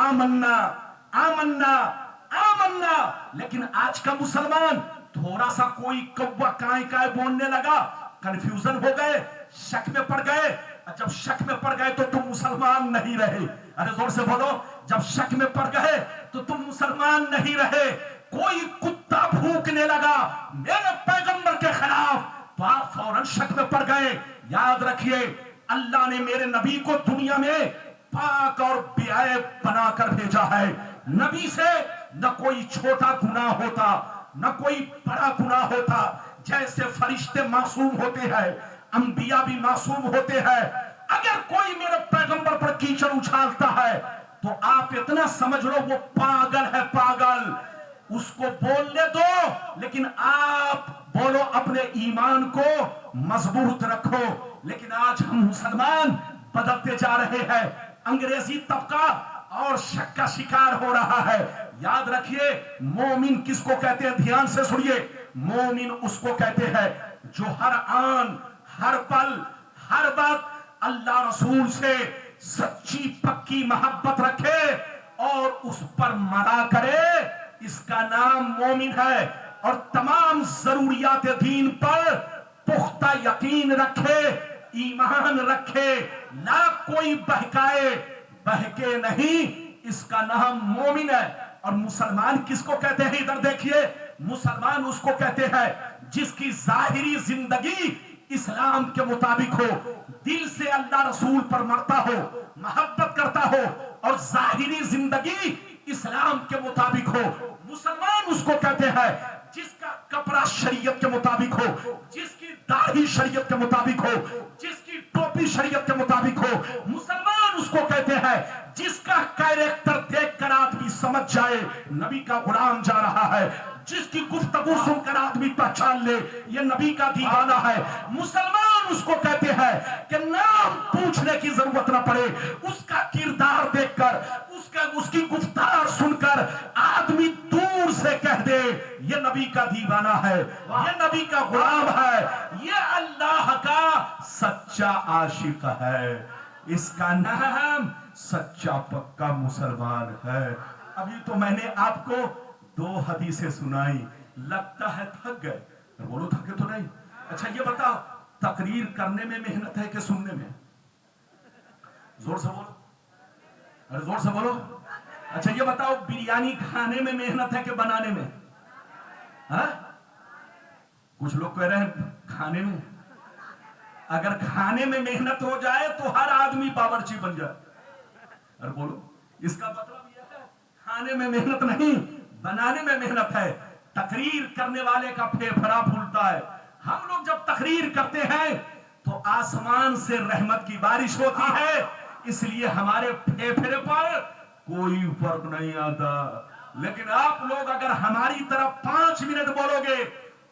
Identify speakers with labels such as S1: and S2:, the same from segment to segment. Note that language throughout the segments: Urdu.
S1: آمنا آمنا آمنا. لیکن آج کا مسلمان تھوڑا سا کوئی کوا کائیں کائیں بولنے لگا, کنفیوژن ہو گئے, شک میں پڑ گئے. جب شک میں پڑ گئے تو تم مسلمان نہیں رہے. ارے زور سے بولو, جب شک میں پڑ گئے تو تم مسلمان نہیں رہے. کوئی کتا بھونکنے لگا میرے پیغمبر کے خلاف تو آپ فوراً شک میں پڑ گئے. یاد رکھیے, اللہ نے میرے نبی کو دنیا میں پاک اور بے عیب بنا کر بھیجا ہے. نبی سے نہ کوئی چھوٹا گناہ ہوتا نہ کوئی بڑا گناہ ہوتا. جیسے فرشتے معصوم ہوتے ہیں, انبیاء بھی معصوم ہوتے ہیں. اگر کوئی میرے پیغمبر پر کیچڑ اچھالتا ہے تو آپ اتنا سمجھ لو وہ پاگل ہے, پاگل. اس کو بولنے دو, لیکن آپ بولو اپنے ایمان کو مضبوط رکھو. لیکن آج ہم مسلمان بدلتے جا رہے ہیں. انگریزی طبقہ اور شک کا شکار ہو رہا ہے. یاد رکھیے, مومن کس کو کہتے ہیں؟ دھیان سے سنیے. مومن اس کو کہتے ہیں جو ہر آن, ہر پل, ہر وقت اللہ رسول سے سچی پکی محبت رکھے اور اس پر مرا کرے. اس کا نام مومن ہے. اور تمام ضروریات دین پر پختہ یقین رکھے, ایمان رکھے, نہ کوئی بہکائے, بہکے نہیں. اس کا نام مومن ہے. اور مسلمان کس کو کہتے ہیں؟ ادھر دیکھیے, مسلمان اس کو کہتے ہیں جس کی ظاہری زندگی اسلام کے مطابق ہو, دل سے اللہ رسول پر مرتا ہو, محبت کرتا ہو, اور ظاہری زندگی اسلام کے مطابق ہو. مسلمان اس کو کہتے ہیں جس کا کپڑا شریعت کے مطابق ہو, جس کی داڑھی شریعت کے مطابق ہو, جس کی ٹوپی شریعت کے مطابق ہو. مسلمان اس کو کہتے ہیں جس کا کیریکٹر دیکھ کر آدمی سمجھ جائے نبی کا غلام جا رہا ہے, جس کی گفتگو سن کر آدمی پہچان لے یہ نبی کا دیوانہ ہے. مسلمان اس کو کہتے ہیں کہ نام پوچھنے کی ضرورت نہ پڑے, اس کا کردار دیکھ کر, اس کی گفتار سن کر آدمی دور سے کہہ دے یہ نبی کا دیوانہ ہے, یہ نبی کا غلام ہے, یہ اللہ کا سچا عاشق ہے. اس کا نام سچا پکا مسلمان ہے. ابھی تو میں نے آپ کو 2 حدیثیں سنائی, لگتا ہے تھک گئے. بولو تھکے تو نہیں. اچھا یہ بتاؤ, تقریر کرنے میں محنت ہے کہ سننے میں؟ زور سے بولو, ارے زور سے بولو. اچھا یہ بتاؤ, بریانی کھانے میں محنت ہے کہ بنانے میں؟ ہاں, کچھ لوگ کہہ رہے ہیں کھانے میں. اگر کھانے میں محنت ہو جائے تو ہر آدمی باورچی بن جائے. ارے بولو, اس کا مطلب یہ ہے کھانے میں محنت نہیں, بنانے میں محنت ہے. تقریر کرنے والے کا پھیپھڑا پھولتا ہے. ہم لوگ جب تقریر کرتے ہیں تو آسمان سے رحمت کی بارش ہوتی ہے, اس لیے ہمارے پھیپھڑے پر کوئی فرق نہیں آتا. لیکن آپ لوگ اگر ہماری طرف 5 منٹ بولو گے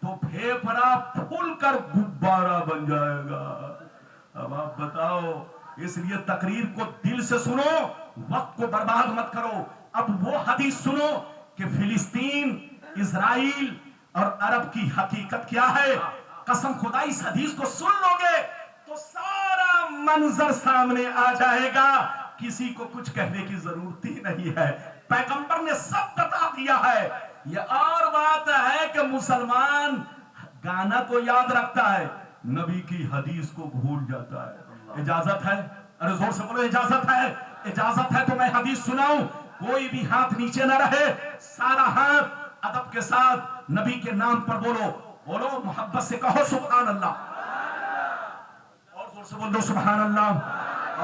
S1: تو پھیپھڑا پھول کر غبارہ بن جائے گا. اب آپ بتاؤ, اس لیے تقریر کو دل سے سنو, وقت کو برباد مت کرو. اب وہ حدیث سنو کہ فلسطین, اسرائیل اور عرب کی حقیقت کیا ہے. قسم خدا اس حدیث کو سن لو گے تو سارا منظر سامنے آ جائے گا, کسی کو کچھ کہنے کی ضرورت ہی نہیں ہے. پیغمبر نے سب بتا دیا ہے. یہ اور بات ہے کہ مسلمان گانا تو یاد رکھتا ہے, نبی کی حدیث کو بھول جاتا ہے. اجازت ہے؟ ارے زور سے بولو, اجازت ہے؟ اجازت ہے تو میں حدیث سناؤں. کوئی بھی ہاتھ نیچے نہ رہے, سارا ہاتھ ادب کے ساتھ نبی کے نام پر بولو. بولو, محبت سے کہو سبحان اللہ, اور زور سے بولو سبحان اللہ,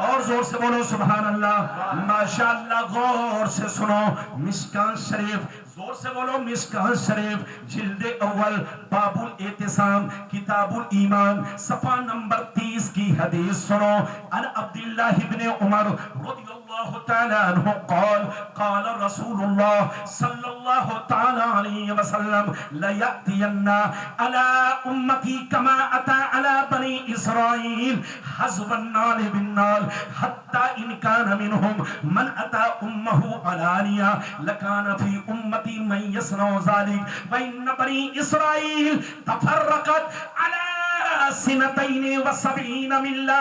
S1: اور زور سے بولو سبحان اللہ. ماشاءاللہ, غور سے سنو. مشکاہ شریف, زور سے بولو مشکاہ شریف, جلد اول, باب الاعتصام, کتاب الایمان, صفحہ نمبر 30 کی حدیث سنو. عن عبداللہ ابن عمر رضی اللہ تعالی عنہ قال قال رسول اللہ صلی اللہ تعالی علیہ وسلم لیأتین علی امتی کما اتا علی بنی اسرائیل حزب النال بالنال حتی ان کان منہم من اتا امہ علانیہ لکان فی امتی من یسنو ذالک وان بنی اسرائیل تفرقت علی سنتین و 70 ملہ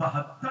S1: 72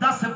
S1: 10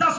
S1: 10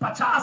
S1: 50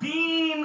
S1: 3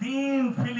S1: 3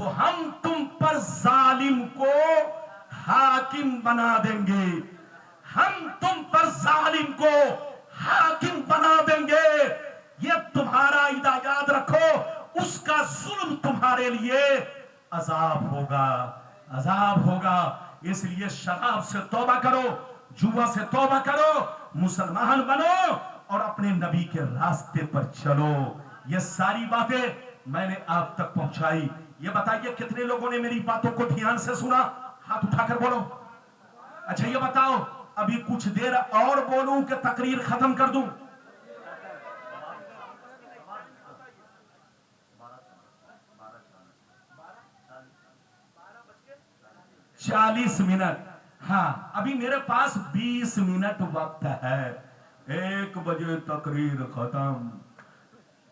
S1: تو ہم تم پر ظالم کو حاکم بنا دیں گے، ہم تم پر ظالم کو حاکم بنا دیں گے۔ یہ تمہارا یاد رکھو، اس کا ظلم تمہارے لیے عذاب ہوگا، عذاب ہوگا۔ اس لیے شراب سے توبہ کرو، جوا سے توبہ کرو، مسلمان بنو اور اپنے نبی کے راستے پر چلو۔ یہ ساری باتیں میں نے آپ تک پہنچائی۔ یہ بتائیے کتنے لوگوں نے میری باتوں کو دھیان سے سنا؟ ہاتھ اٹھا کر بولو۔ اچھا یہ بتاؤ، ابھی کچھ دیر اور بولوں کہ تقریر ختم کر دوں؟ 40 منٹ، ہاں ابھی میرے پاس 20 منٹ وقت ہے، 1 بجے تقریر ختم۔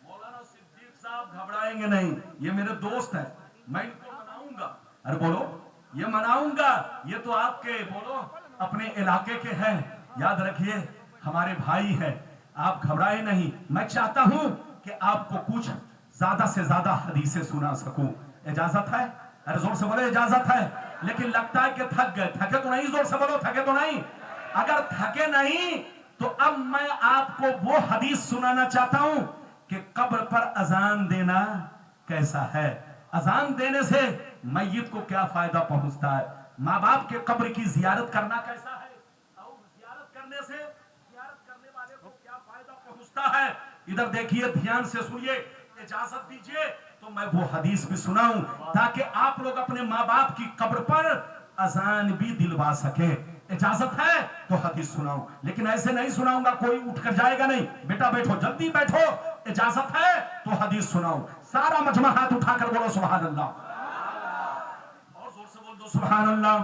S1: مولانا صدیق صاحب گھبرائیں گے نہیں، یہ میرے دوست ہیں، میں ان کو مناؤں گا۔ ارے بولو، یہ مناؤں گا، یہ تو آپ کے بولو اپنے علاقے کے ہیں، یاد رکھیے ہمارے بھائی ہیں، آپ گھبرائیں نہیں۔ میں چاہتا ہوں کہ آپ کو کچھ زیادہ سے زیادہ حدیثیں سنا سکوں، اجازت ہے؟ ارے زور سے بولے اجازت ہے؟ لیکن لگتا ہے کہ تھک گئے، تھکے تو نہیں؟ زور سے بولو، تھکے تو نہیں؟ اگر تھکے نہیں تو اب میں آپ کو وہ حدیث سنانا چاہتا ہوں کہ قبر پر اذان دینا کیسا ہے، اذان دینے سے میت کو کیا فائدہ پہنچتا ہے، ماں باپ کے قبر کی زیارت کرنا کیسا ہے، اور زیارت کرنے سے زیارت کرنے والے کو کیا فائدہ پہنچتا ہے۔ ادھر دیکھیے، دھیان سے سنیے، اجازت دیجئے تو میں وہ حدیث بھی سناؤں تاکہ آپ لوگ اپنے ماں باپ کی قبر پر اذان بھی دلوا سکیں۔ اجازت ہے تو حدیث سناؤں، لیکن ایسے نہیں سناؤں گا کوئی اٹھ کر جائے گا نہیں، بیٹا بیٹھو، جلدی بیٹھو، اجازت ہے تو حدیث سناؤں۔ سارا مجمع ہاتھ اٹھا کر بولو سبحان اللہ، اور زور سے بول دو سبحان اللہ،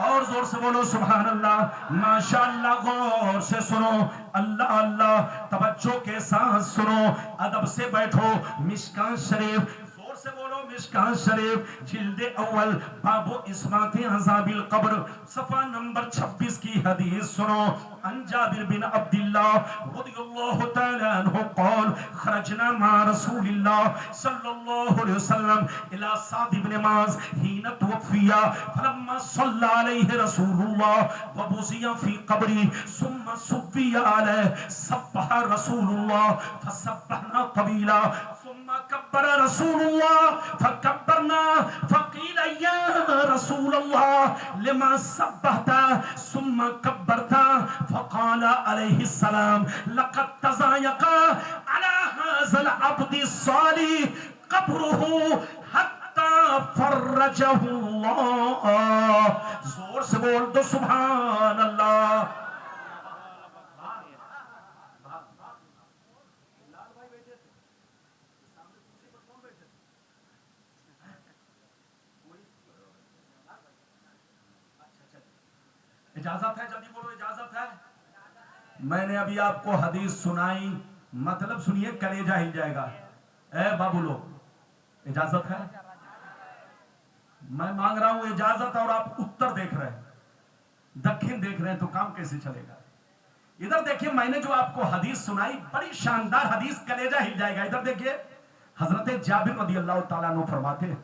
S1: اور زور سے بولو سبحان اللہ۔ ماشاءاللہ، غور سے سنو، اللہ اللہ، توجہ کے ساتھ سنو، ادب سے بیٹھو۔ مشکاۃ شریف، زور سے بولو، مشکاۃ شریف جلد اول، باب اسمات عذاب القبر، صفحہ نمبر 26 کی حدیث سنو۔ عن جابر بن عبداللہ رضی اللہ تعالی عنہ قال خرجنا مع رسول اللہ صلی اللہ علیہ وسلم الى سعد بن معاذ حين توفي فلما صلى عليه رسول الله وبوزي في قبره ثم صبي عليه سبح رسول الله فسبحنا طويلا ثم كبر رسول الله فكبرنا فقيل يا رسول الله لما سبحت ثم كبرت فقال عليه السلام لقد تضايق على هذا العبد الصالح قبره حتى فرجه الله۔ زور سے بول دو سبحان اللہ۔ اجازت ہے؟ جلدی بولو، اجازت ہے؟ میں نے ابھی آپ کو حدیث سنائی، مطلب سنیے، کلیجہ ہل جائے گا۔ اے بابو لوگ، اجازت ہے؟ میں مانگ رہا ہوں اجازت، اور آپ اتر دیکھ رہے ہیں، دکھن دیکھ رہے ہیں، تو کام کیسے چلے گا؟ ادھر دیکھیے، میں نے جو آپ کو حدیث سنائی بڑی شاندار حدیث، کلیجہ ہل جائے گا۔ ادھر دیکھیے، حضرت جابر رضی اللہ تعالیٰ عنہ فرماتے ہیں،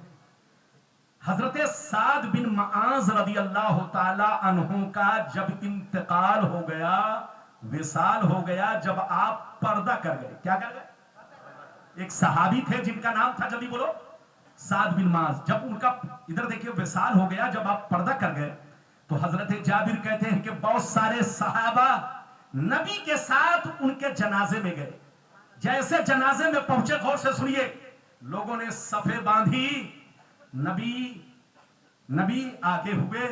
S1: حضرت سعد بن معاذ رضی اللہ تعالی عنہ کا جب انتقال ہو گیا، وصال ہو گیا، جب آپ پردہ کر گئے، کیا کر گئے؟ ایک صحابی تھے جن کا نام تھا، جلدی بولو، سعد بن معاذ، جب ان کا ادھر دیکھیے وصال ہو گیا، جب آپ پردہ کر گئے، تو حضرت جابر کہتے ہیں کہ بہت سارے صحابہ نبی کے ساتھ ان کے جنازے میں گئے۔ جیسے جنازے میں پہنچے، غور سے سنیے، لوگوں نے صفیں باندھی، نبی آگے ہوئے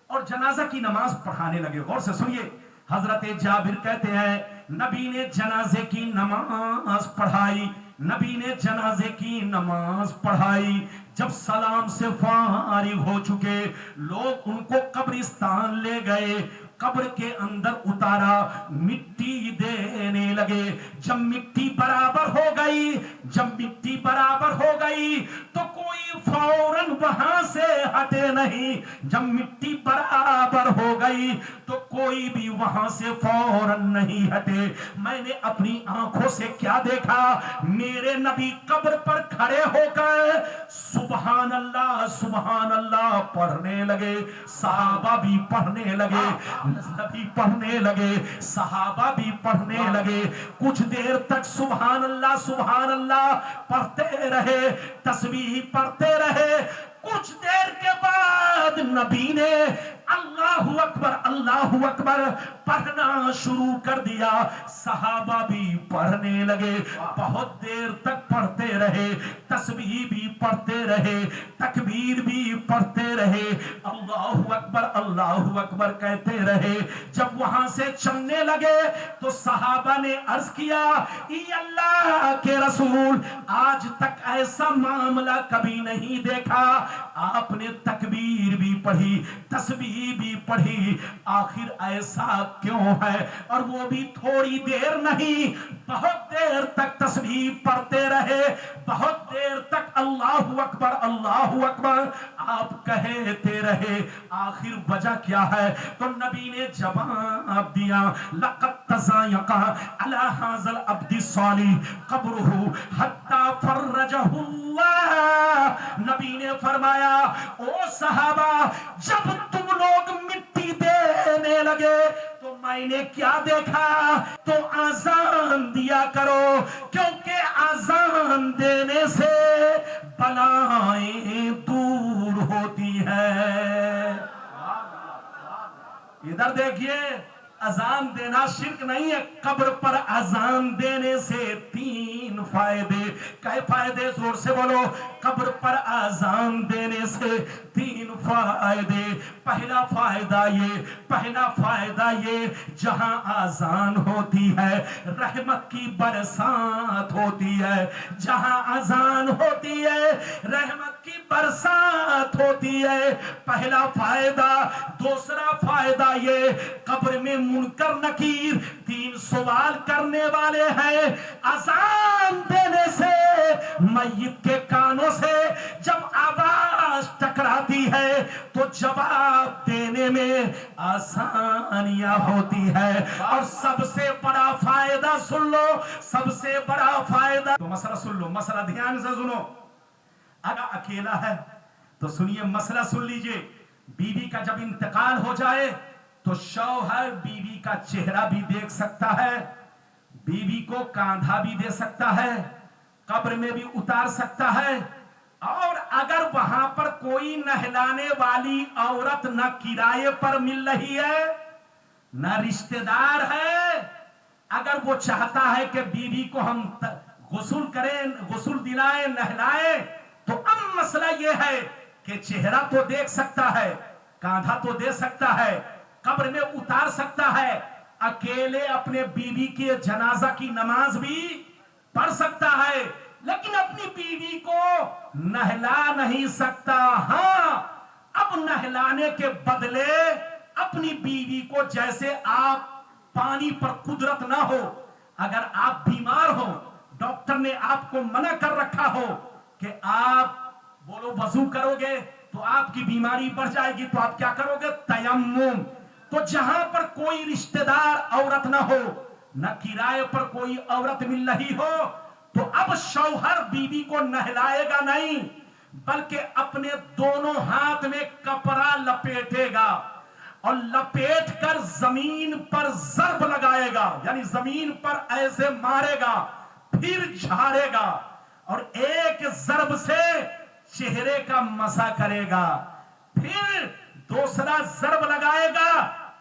S1: اور جنازہ کی نماز پڑھانے لگے۔ غور سے سنیے، حضرت جابر کہتے ہیں نبی نے جنازے کی نماز پڑھائی، نبی نے جنازے کی نماز پڑھائی۔ جب سلام سے فارغ ہو چکے، لوگ ان کو قبرستان لے گئے، قبر کے اندر اتارا، مٹی دینے لگے۔ جب مٹی برابر ہو گئی، جب مٹی برابر ہو گئی تو کوئی فوراً وہاں سے ہٹے نہیں۔ جب مٹی برابر ہو گئی تو کوئی بھی وہاں سے فوراً نہیں ہٹے. میں نے اپنی آنکھوں سے کیا دیکھا؟ میرے نبی قبر پر کھڑے ہو کر سبحان اللہ سبحان اللہ پڑھنے لگے. صحابہ بھی پڑھنے لگے, نبی پڑھنے لگے, صحابہ بھی پڑھنے لگے. کچھ دیر تک سبحان اللہ پڑھتے رہے, تسبیح پڑھتے رہے. کچھ دیر کے بعد نبی نے اللہ اکبر پڑھنا شروع کر دیا. صحابہ بھی پڑھنے لگے, بہت دیر تک پڑھتے رہے, تسبیح بھی پڑھتے رہے, تکبیر بھی پڑھتے رہے, اللہ اکبر کہتے رہے. جب وہاں سے چلنے لگے تو صحابہ نے عرض کیا, اے اللہ کے رسول, آج تک ایسا معاملہ کبھی نہیں دیکھا. آپ نے تکبیر بھی پڑھی, تسبیح بھی پڑھی, آخر ایسا کیوں ہے؟ اور وہ بھی تھوڑی دیر نہیں, بہت دیر تک تسبیح پڑھتے رہے, بہت دیر تک اللہ اکبر آپ کہتے رہے. آخر وجہ کیا ہے؟ تو نبی نے جواب دیا, لقد تضايق على هذا العبد الصالح قبره حتى فرجه اللہ. نبی نے فرمایا, او صحابہ, جب تم لوگ مٹی دینے لگے تو میں نے کیا دیکھا؟ تو اذان دیا کرو, کیونکہ اذان دینے سے بلائیں دور ہوتی ہیں. ادھر دیکھیے, اذان دینا شرک نہیں ہے. قبر پر اذان دینے سے 3 فائدے. کئے فائدے؟ زور سے بولو. قبر پر اذان دینے سے 3 فائدے. پہلا فائدہ یہ جہاں اذان ہوتی ہے رحمت کی برسات ہوتی ہے. جہاں اذان ہوتی ہے رحمت کی برسات ہوتی ہے. پہلا فائدہ. دوسرا فائدہ یہ, قبر میں منکر نکیر 3 سوال کرنے والے ہیں. اذان دینے سے میت کے کانوں سے جب آواز ٹکراتی ہے تو جواب دینے میں آسانیاں ہوتی ہے. اور سب سے بڑا فائدہ سن لو, سب سے بڑا فائدہ, تو مسئلہ سن لو, مسئلہ دھیان سے سنو. اگر اکیلا ہے تو سنیے, مسئلہ سن لیجئے. بیوی کا جب انتقال ہو جائے تو شوہر بیوی کا چہرہ بھی دیکھ سکتا ہے, بیوی کو کاندھا بھی دے سکتا ہے, قبر میں بھی اتار سکتا ہے. اور اگر وہاں پر کوئی نہلانے والی عورت نہ کرائے پر مل رہی ہے نہ رشتہ دار ہے, اگر وہ چاہتا ہے کہ بیوی کو ہم غسل کریں, غسل دلائیں, نہلائیں, تو اب مسئلہ یہ ہے کہ چہرہ تو دیکھ سکتا ہے, کاندھا تو دے سکتا ہے, قبر میں اتار سکتا ہے, اکیلے اپنے بیوی کے جنازہ کی نماز بھی پڑھ سکتا ہے, لیکن اپنی بیوی کو نہلا نہیں سکتا. ہاں, اب نہلانے کے بدلے اپنی بیوی کو, جیسے آپ پانی پر قدرت نہ ہو, اگر آپ بیمار ہو, ڈاکٹر نے آپ کو منع کر رکھا ہو کہ آپ بولو وضو کرو گے تو آپ کی بیماری بڑھ جائے گی, تو آپ کیا کرو گے؟ تیمم. تو جہاں پر کوئی رشتہ دار عورت نہ ہو, نہ کرائے پر کوئی عورت مل رہی ہو, تو اب شوہر بیوی کو نہلائے گا نہیں, بلکہ اپنے دونوں ہاتھ میں کپڑا لپیٹے گا اور لپیٹ کر زمین پر ضرب لگائے گا, یعنی زمین پر ایسے مارے گا, پھر جھاڑے گا, اور ایک ضرب سے چہرے کا مسح کرے گا, پھر دوسرا ضرب لگائے گا,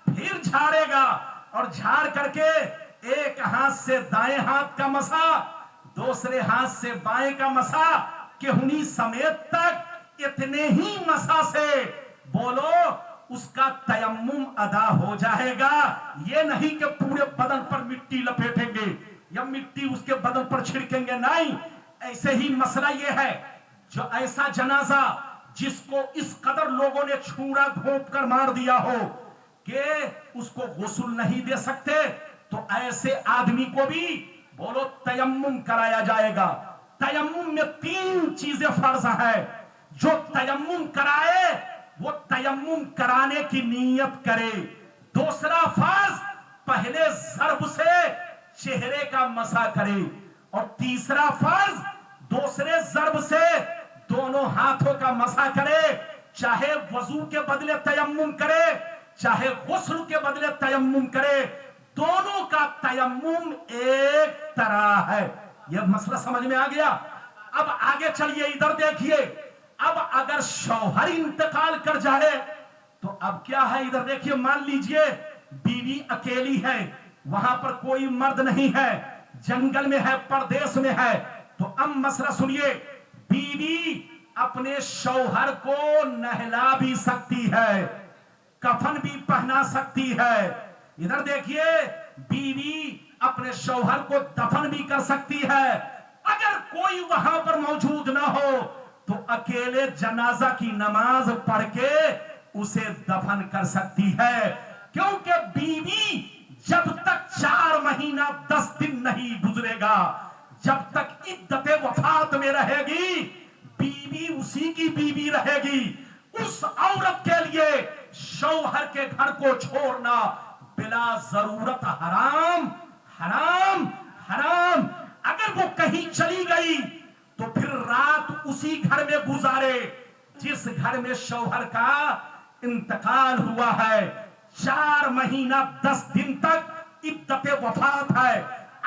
S1: پھر جھاڑے گا, اور جھاڑ کر کے ایک ہاتھ سے دائیں ہاتھ کا مسح, دوسرے ہاتھ سے بائیں کا مسح, کہنی سمیت تک اتنے ہی مسح سے بولو اس کا تیمم ادا ہو جائے گا. یہ نہیں کہ پورے بدن پر مٹی لپیٹیں گے یا مٹی اس کے بدن پر چھڑکیں گے, نہیں. ایسے ہی مسئلہ یہ ہے, جو ایسا جنازہ جس کو اس قدر لوگوں نے چھوڑا گھونپ کر مار دیا ہو کہ اس کو غسل نہیں دے سکتے, تو ایسے آدمی کو بھی بولو تیمم کرایا جائے گا. تیمم میں 3 چیزیں فرض ہیں. جو تیمم کرائے وہ تیمم کرانے کی نیت کرے, دوسرا فرض پہلے ضرب سے چہرے کا مسح کرے، اور تیسرا فرض دوسرے ضرب سے دونوں ہاتھوں کا مسح کرے، چاہے وضو کے بدلے تیمم کرے چاہے غسل کے بدلے تیمم کرے، دونوں کا تیمم ایک طرح ہے۔ یہ مسئلہ سمجھ میں آ گیا؟ اب آگے چلیے، ادھر دیکھیے، اب اگر شوہر انتقال کر جائے تو اب کیا ہے؟ ادھر دیکھیے، مان لیجئے بیوی اکیلی ہے، وہاں پر کوئی مرد نہیں ہے، جنگل میں ہے، پردیس میں ہے، تو اب مسئلہ سنیے، بیوی اپنے شوہر کو نہلا بھی سکتی ہے، کفن بھی پہنا سکتی ہے۔ ادھر دیکھیے، بیوی اپنے شوہر کو دفن بھی کر سکتی ہے، اگر کوئی وہاں پر موجود نہ ہو تو اکیلے جنازہ کی نماز پڑھ کے اسے دفن کر سکتی ہے، کیونکہ بیوی جب تک 4 مہینہ 10 دن نہیں گزرے گا، جب تک عدت وفات میں رہے گی، بیوی اسی کی بیوی رہے گی۔ اس عورت کے لیے شوہر کے گھر کو چھوڑنا بلا ضرورت حرام حرام حرام۔ اگر وہ کہیں چلی گئی تو پھر رات اسی گھر میں گزارے جس گھر میں شوہر کا انتقال ہوا ہے، 4 مہینہ 10 دن تک عدت وفات ہے۔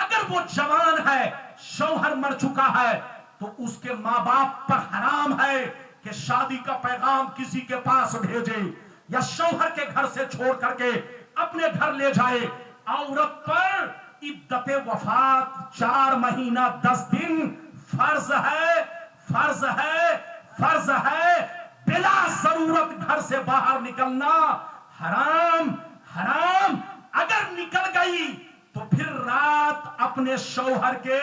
S1: اگر وہ جوان ہے، شوہر مر چکا ہے، تو اس کے ماں باپ پر حرام ہے کہ شادی کا پیغام کسی کے پاس بھیجے یا شوہر کے گھر سے چھوڑ کر کے اپنے گھر لے جائے۔ عورت پر عدت وفات 4 مہینہ 10 دن فرض ہے، فرض ہے، فرض ہے۔ بلا ضرورت گھر سے باہر نکلنا حرام حرام۔ اگر نکل گئی تو پھر رات اپنے شوہر کے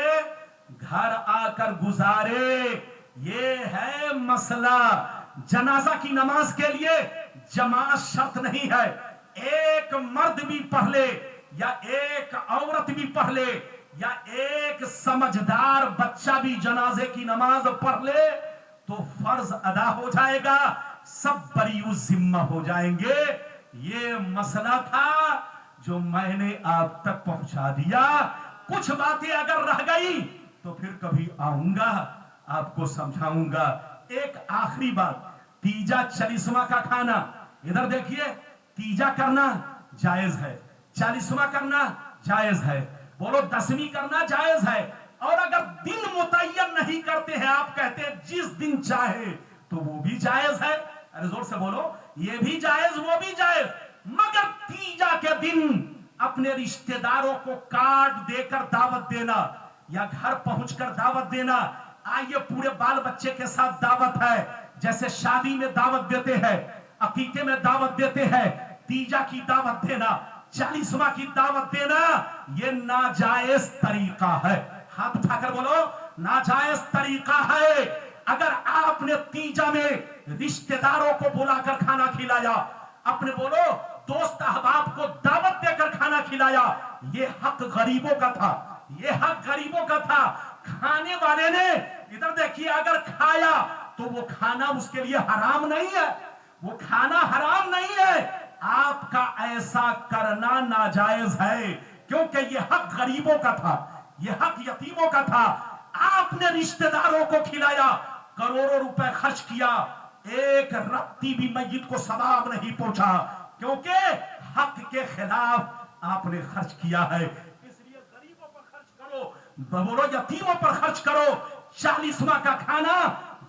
S1: گھر آ کر گزارے۔ یہ ہے مسئلہ۔ جنازہ کی نماز کے لیے جماعت شرط نہیں ہے، ایک مرد بھی پڑھ لے یا ایک عورت بھی پڑھ لے یا ایک سمجھدار بچہ بھی جنازے کی نماز پڑھ لے تو فرض ادا ہو جائے گا، سب بریء الذمہ ہو جائیں گے۔ یہ مسئلہ تھا جو میں نے آپ تک پہنچا دیا۔ کچھ باتیں اگر رہ گئی تو پھر کبھی آؤں گا، آپ کو سمجھاؤں گا۔ ایک آخری بات، تیجا 40واں کا کھانا، ادھر دیکھیے، تیجا کرنا جائز ہے، 40واں کرنا جائز ہے، بولو 10ویں کرنا جائز ہے، اور اگر دن متعین نہیں کرتے ہیں، آپ کہتے ہیں جس دن چاہے، تو وہ بھی جائز ہے۔ ارے زور سے بولو، یہ بھی جائز وہ بھی جائز، مگر تیجا کے دن اپنے رشتہ داروں کو کارڈ دے کر دعوت دینا یا گھر پہنچ کر دعوت دینا، آئیے پورے بال بچے کے ساتھ دعوت ہے، جیسے شادی میں دعوت دیتے ہیں، عقیقے میں دعوت دیتے ہیں، تیجا کی دعوت دینا، 40واں کی دعوت دینا، یہ ناجائز طریقہ ہے۔ ہاتھ اٹھا کر بولو، ناجائز طریقہ ہے۔ اگر آپ نے تیجا میں رشتہ داروں کو بلا کر کھانا کھلایا، اپنے بولو دوست احباب کو دعوت دے کر کھانا کھلایا، یہ حق غریبوں کا تھا، یہ حق غریبوں کا تھا۔ کھانے والے نے ادھر دیکھیے اگر کھایا تو وہ کھانا اس کے لیے حرام نہیں ہے، وہ کھانا حرام نہیں ہے، آپ کا ایسا کرنا ناجائز ہے، کیونکہ یہ حق غریبوں کا تھا، یہ حق یتیموں کا تھا۔ آپ نے رشتہ داروں کو کھلایا، کروڑوں روپے خرچ کیا، ایک رتی بھی میت کو ثواب نہیں پہنچا، کیونکہ حق کے خلاف آپ نے خرچ کیا ہے۔ اس لیے غریبوں پر خرچ کرو، بولو یتیموں پر خرچ کرو۔ 40واں کا کھانا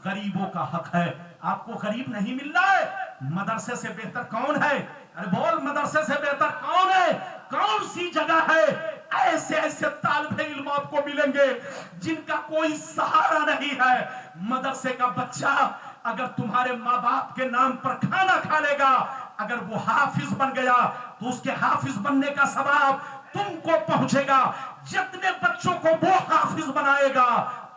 S1: غریبوں کا حق ہے۔ آپ کو غریب نہیں مل رہا ہے، مدرسے سے بہتر کون ہے؟ ارے بول، مدرسے سے بہتر کون ہے؟ کون سی جگہ ہے؟ ایسے ایسے طالب علم آپ کو ملیں گے جن کا کوئی سہارا نہیں ہے۔ مدرسے کا بچہ اگر تمہارے ماں باپ کے نام پر کھانا کھا لے گا، اگر وہ حافظ بن گیا تو اس کے حافظ بننے کا ثواب تم کو پہنچے گا، جتنے بچوں کو وہ حافظ بنائے گا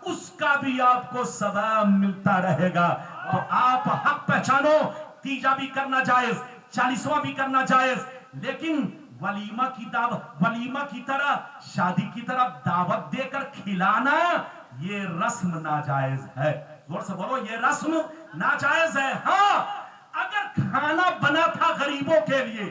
S1: اس کا بھی آپ کو ثواب ملتا رہے گا۔ تو آپ حق پہچانو، تیجا بھی کرنا جائز، 40واں بھی کرنا جائز، لیکن ولیمہ کی دعوت، ولیمہ کی طرح شادی کی طرح دعوت دے کر کھلانا یہ رسم ناجائز ہے۔ زور سے بولو، یہ رسم ناجائز ہے۔ ہاں اگر کھانا بنا تھا غریبوں کے لیے،